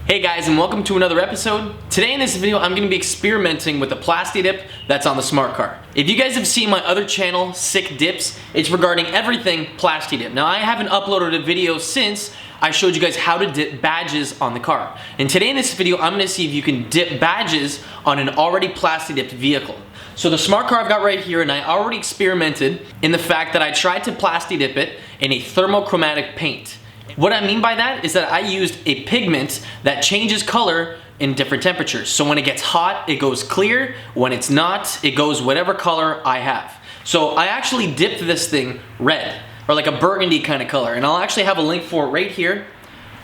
Hey guys, and welcome to another episode. Today in this video, I'm going to be experimenting with the plastidip that's on the smart car. If you guys have seen my other channel, Sick Dips, it's regarding everything plastidip. Now I haven't uploaded a video since I showed you guys how to dip badges on the car. And today in this video, I'm going to see if you can dip badges on an already plastidipped vehicle. So the smart car I've got right here, and I already experimented in the fact that I tried to plastidip it in a thermochromatic paint. What I mean by that is that I used a pigment that changes color in different temperatures. So when it gets hot, it goes clear. When it's not, it goes whatever color I have. So I actually dipped this thing red, or like a burgundy kind of color, and I'll actually have a link for it right here.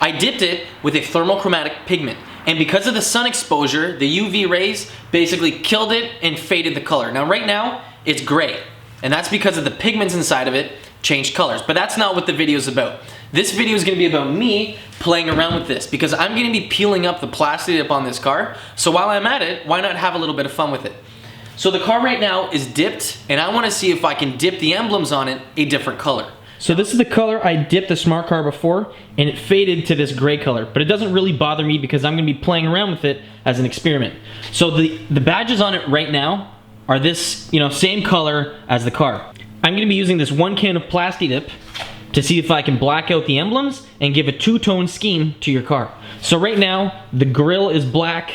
I dipped it with a thermochromatic pigment, and because of the sun exposure, the UV rays basically killed it and faded the color. Now right now, it's gray, and that's because of the pigments inside of it changed colors, but that's not what the video is about. This video is going to be about me playing around with this because I'm going to be peeling up the plastidip on this car. So while I'm at it, why not have a little bit of fun with it? So the car right now is dipped, and I want to see if I can dip the emblems on it a different color. So this is the color I dipped the smart car before, and it faded to this gray color, but it doesn't really bother me because I'm going to be playing around with it as an experiment. So the badges on it right now are this, same color as the car. I'm going to be using this 1 can of plastidip to see if I can black out the emblems and give a two-tone scheme to your car. So right now, the grille is black,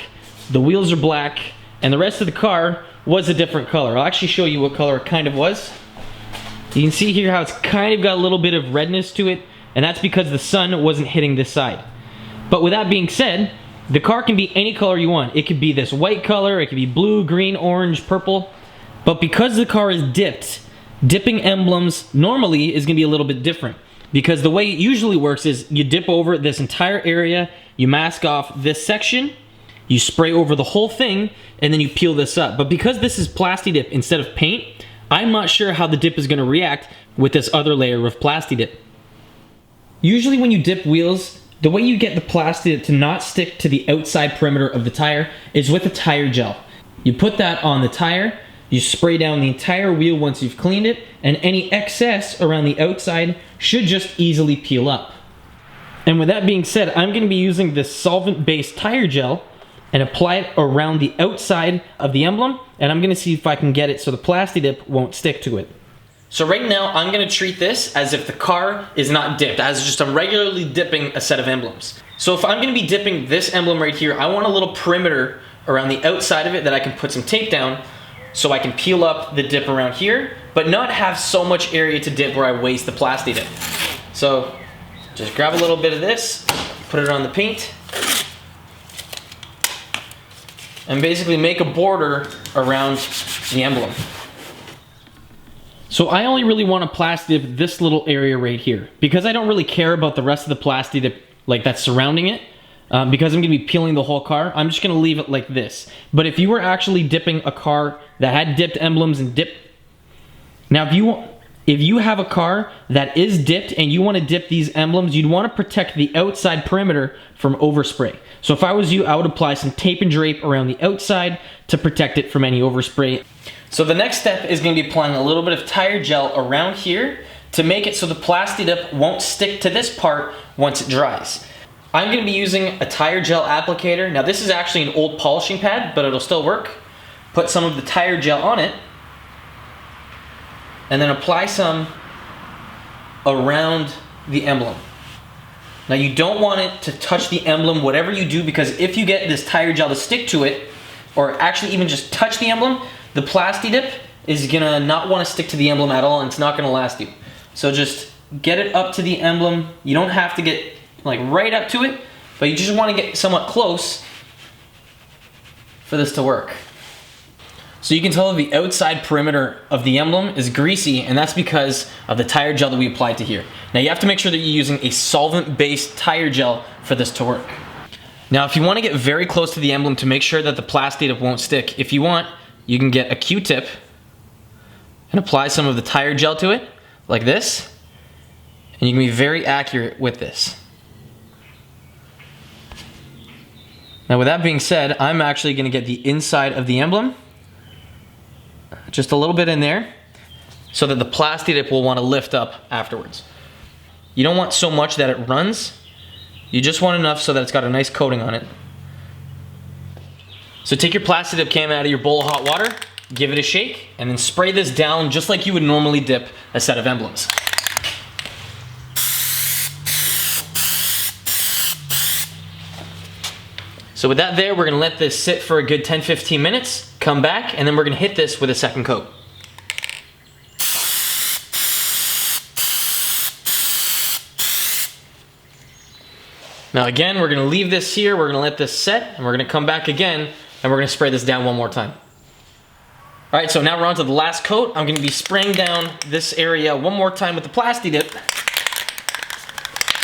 the wheels are black, and the rest of the car was a different color. I'll actually show you what color it kind of was. You can see here how it's kind of got a little bit of redness to it, and that's because the sun wasn't hitting this side. But with that being said, the car can be any color you want. It could be this white color, it could be blue, green, orange, purple. But because the car is dipped, dipping emblems normally is going to be a little bit different because the way it usually works is you dip over this entire area, you mask off this section, you spray over the whole thing, and then you peel this up. But because this is plastidip instead of paint, I'm not sure how the dip is going to react with this other layer of plastidip. Usually when you dip wheels, the way you get the plastidip to not stick to the outside perimeter of the tire is with a tire gel. You put that on the tire, you spray down the entire wheel once you've cleaned it, and any excess around the outside should just easily peel up. And with that being said, I'm going to be using this solvent-based tire gel and apply it around the outside of the emblem, and I'm going to see if I can get it so the plastidip won't stick to it. So right now, I'm going to treat this as if the car is not dipped, as just I'm regularly dipping a set of emblems. So if I'm going to be dipping this emblem right here, I want a little perimeter around the outside of it that I can put some tape down so I can peel up the dip around here, but not have so much area to dip where I waste the plastidip. So just grab a little bit of this, put it on the paint, and basically make a border around the emblem. So I only really want to plastidip this little area right here because I don't really care about the rest of the plastidip that's surrounding it. Because I'm going to be peeling the whole car, I'm just going to leave it like this. But if you were actually dipping a car that had dipped emblems and dip... Now if you have a car that is dipped and you want to dip these emblems, you'd want to protect the outside perimeter from overspray. So if I was you, I would apply some tape and drape around the outside to protect it from any overspray. So the next step is going to be applying a little bit of tire gel around here to make it so the plastidip won't stick to this part once it dries. I'm going to be using a tire gel applicator. Now this is actually an old polishing pad, but it'll still work. Put some of the tire gel on it, and then apply some around the emblem. Now you don't want it to touch the emblem, whatever you do, because if you get this tire gel to stick to it, or actually even just touch the emblem, the plastidip is going to not want to stick to the emblem at all, and it's not going to last you. So just get it up to the emblem. You don't have to get right up to it, but you just want to get somewhat close for this to work. So you can tell the outside perimeter of the emblem is greasy, and that's because of the tire gel that we applied to here. Now you have to make sure that you're using a solvent-based tire gel for this to work. Now if you want to get very close to the emblem to make sure that the plastidip won't stick, if you want, you can get a Q-tip and apply some of the tire gel to it, like this, and you can be very accurate with this. Now with that being said, I'm actually going to get the inside of the emblem, just a little bit in there, so that the plastidip will want to lift up afterwards. You don't want so much that it runs. You just want enough so that it's got a nice coating on it. So take your plasti dip can out of your bowl of hot water, give it a shake, and then spray this down just like you would normally dip a set of emblems. So with that there, we're gonna let this sit for a good 10-15 minutes, come back, and then we're gonna hit this with a second coat. Now again, we're gonna leave this here, we're gonna let this set, and we're gonna come back again, and we're gonna spray this down one more time. All right, so now we're on to the last coat. I'm gonna be spraying down this area one more time with the plasti dip,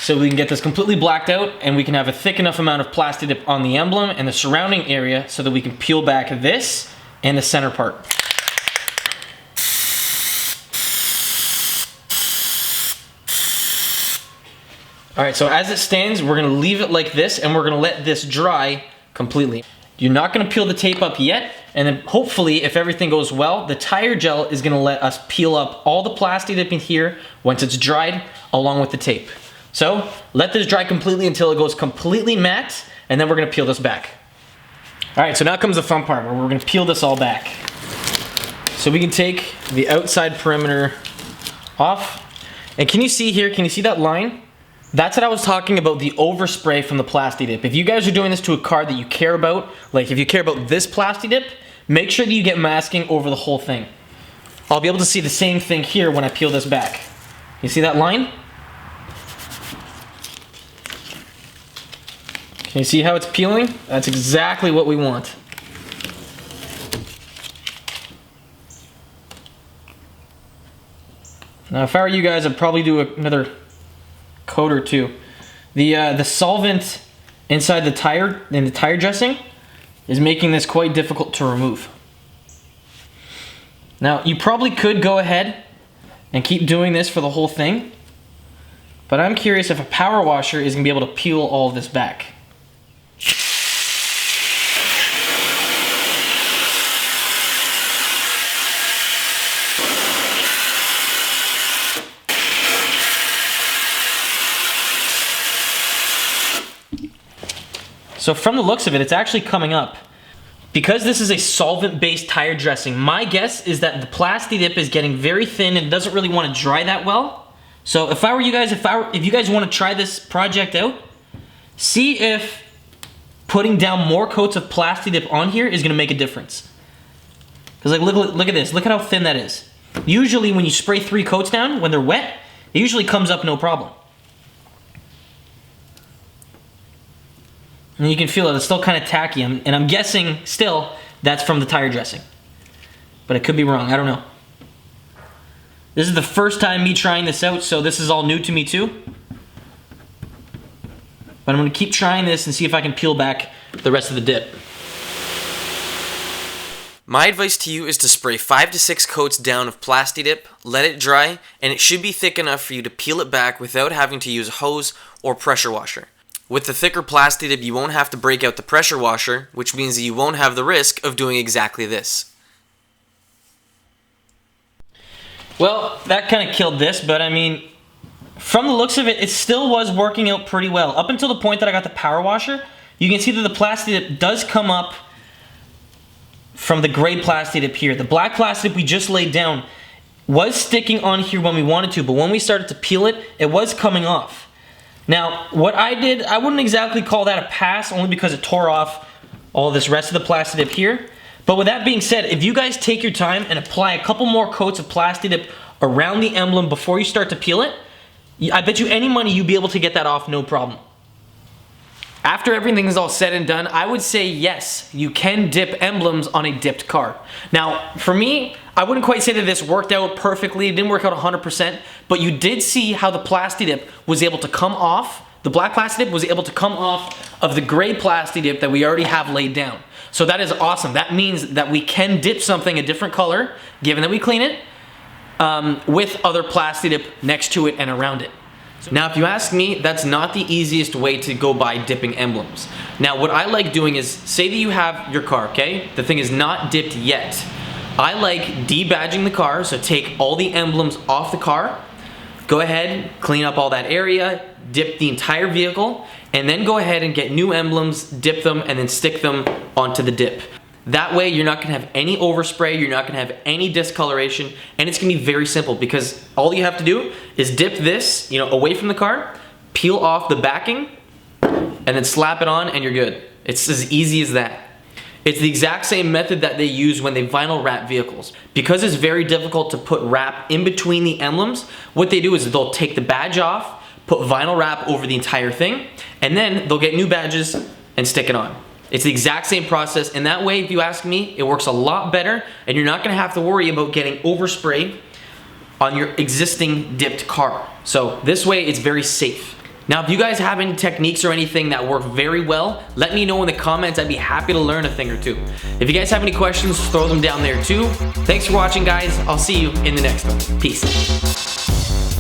so we can get this completely blacked out and we can have a thick enough amount of plasti dip on the emblem and the surrounding area so that we can peel back this and the center part. All right, so as it stands, we're gonna leave it like this and we're gonna let this dry completely. You're not gonna peel the tape up yet, and then hopefully, if everything goes well, the tire gel is gonna let us peel up all the plasti dip in here once it's dried, along with the tape. So, let this dry completely until it goes completely matte, and then we're gonna peel this back. All right, so now comes the fun part where we're gonna peel this all back. So we can take the outside perimeter off, and can you see here, can you see that line? That's what I was talking about, the overspray from the plasti dip. If you guys are doing this to a car that you care about, like if you care about this plasti dip, make sure that you get masking over the whole thing. I'll be able to see the same thing here when I peel this back. You see that line? Can you see how it's peeling? That's exactly what we want. Now if I were you guys, I'd probably do another coat or two. The solvent inside the tire, in the tire dressing, is making this quite difficult to remove. Now you probably could go ahead and keep doing this for the whole thing, but I'm curious if a power washer is going to be able to peel all of this back. So from the looks of it, it's actually coming up. Because this is a solvent-based tire dressing, my guess is that the plasti dip is getting very thin and doesn't really want to dry that well. So if I were you guys, if you guys want to try this project out, see if putting down more coats of plasti dip on here is going to make a difference. Because like, look at this, look at how thin that is. Usually when you spray 3 coats down, when they're wet, it usually comes up no problem. And you can feel it, it's still kind of tacky, and I'm guessing still that's from the tire dressing. But it could be wrong, I don't know. This is the first time me trying this out, so this is all new to me too. But I'm gonna keep trying this and see if I can peel back the rest of the dip. My advice to you is to spray 5 to 6 coats down of plasti dip, let it dry, and it should be thick enough for you to peel it back without having to use a hose or pressure washer. With the thicker plasti dip, you won't have to break out the pressure washer, which means that you won't have the risk of doing exactly this. Well, that kind of killed this, but I mean, from the looks of it, it still was working out pretty well. Up until the point that I got the power washer, you can see that the plasti dip does come up from the gray plasti dip here. The black plasti dip we just laid down was sticking on here when we wanted to, but when we started to peel it, it was coming off. Now, what I did, I wouldn't exactly call that a pass, only because it tore off all this rest of the plasti dip here. But with that being said, if you guys take your time and apply a couple more coats of plasti dip around the emblem before you start to peel it, I bet you any money you'll be able to get that off no problem. After everything is all said and done, I would say yes, you can dip emblems on a dipped car. Now, for me, I wouldn't quite say that this worked out perfectly. It didn't work out 100%, but you did see how the plasti dip was able to come off. The black plasti dip was able to come off of the gray plasti dip that we already have laid down. So that is awesome. That means that we can dip something a different color, given that we clean it, with other plasti dip next to it and around it. Now, if you ask me, that's not the easiest way to go by dipping emblems. Now, what I like doing is, say that you have your car, okay? The thing is not dipped yet. I like debadging the car, so take all the emblems off the car, go ahead, clean up all that area, dip the entire vehicle, and then go ahead and get new emblems, dip them, and then stick them onto the dip. That way you're not gonna have any overspray, you're not gonna have any discoloration, and it's gonna be very simple because all you have to do is dip this, away from the car, peel off the backing, and then slap it on and you're good. It's as easy as that. It's the exact same method that they use when they vinyl wrap vehicles. Because it's very difficult to put wrap in between the emblems, what they do is they'll take the badge off, put vinyl wrap over the entire thing, and then they'll get new badges and stick it on. It's the exact same process, and that way, if you ask me, it works a lot better, and you're not gonna have to worry about getting overspray on your existing dipped car. So this way, it's very safe. Now, if you guys have any techniques or anything that work very well, let me know in the comments. I'd be happy to learn a thing or two. If you guys have any questions, throw them down there too. Thanks for watching, guys. I'll see you in the next one. Peace.